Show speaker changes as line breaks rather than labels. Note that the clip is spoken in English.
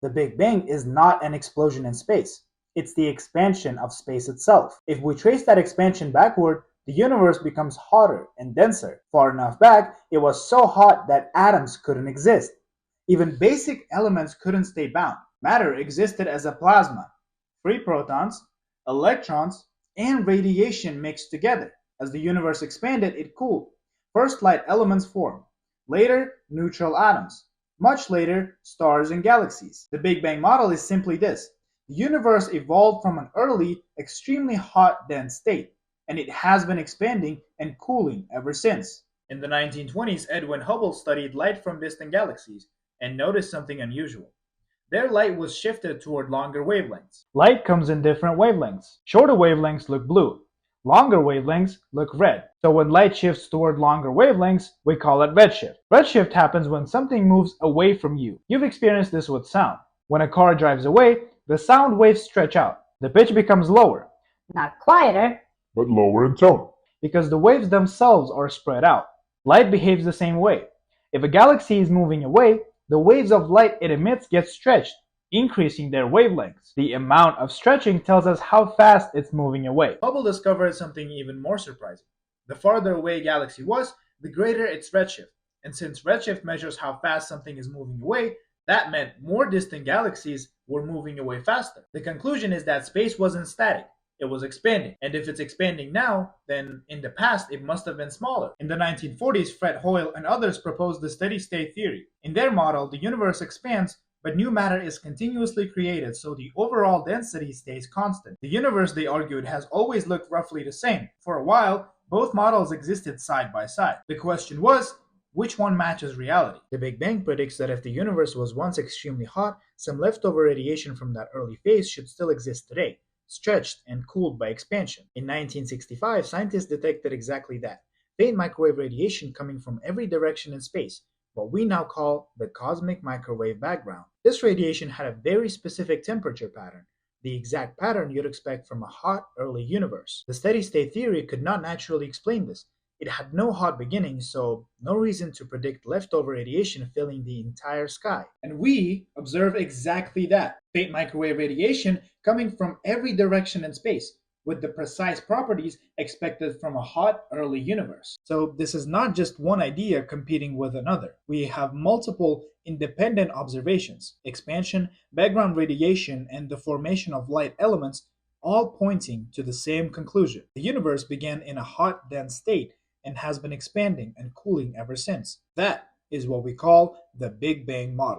The Big Bang is not an explosion in space. It's the expansion of space itself. If we trace that expansion backward, the universe becomes hotter and denser. Far enough back, it was so hot that atoms couldn't exist. Even basic elements couldn't stay bound. Matter existed as a plasma. Free protons, electrons, and radiation mixed together. As the universe expanded, it cooled. First, light elements formed. Later, neutral atoms. Much later, stars and galaxies. The Big Bang model is simply this: the universe evolved from an early, extremely hot, dense state, and it has been expanding and cooling ever since. In the 1920s, Edwin Hubble studied light from distant galaxies and noticed something unusual. Their light was shifted toward longer wavelengths. Light comes in different wavelengths. Shorter wavelengths look blue. Longer wavelengths look red. So when light shifts toward longer wavelengths, we call it redshift. Redshift happens when something moves away from you. You've experienced this with sound. When a car drives away, the sound waves stretch out. The pitch becomes lower.
Not quieter,
but lower in tone.
Because the waves themselves are spread out. Light behaves the same way. If a galaxy is moving away, the waves of light it emits get stretched, increasing their wavelengths. The amount of stretching tells us how fast it's moving away. Hubble discovered something even more surprising. The farther away a galaxy was, the greater its redshift. And since redshift measures how fast something is moving away, that meant more distant galaxies were moving away faster. The conclusion is that space wasn't static. It was expanding. And if it's expanding now, then in the past it must have been smaller. In the 1940s, Fred Hoyle and others proposed the steady-state theory. In their model, the universe expands, but new matter is continuously created, so the overall density stays constant. The universe, they argued, has always looked roughly the same. For a while, both models existed side by side. The question was, which one matches reality? The Big Bang predicts that if the universe was once extremely hot, some leftover radiation from that early phase should still exist today, stretched and cooled by expansion. In 1965, scientists detected exactly that: faint microwave radiation coming from every direction in space, what we now call the cosmic microwave background. This radiation had a very specific temperature pattern, the exact pattern you'd expect from a hot, early universe. The steady-state theory could not naturally explain this. It had no hot beginning, so no reason to predict leftover radiation filling the entire sky. And we observe exactly that: faint microwave radiation coming from every direction in space, with the precise properties expected from a hot, early universe. So this is not just one idea competing with another. We have multiple independent observations: expansion, background radiation, and the formation of light elements, all pointing to the same conclusion. The universe began in a hot, dense state and has been expanding and cooling ever since. That is what we call the Big Bang model.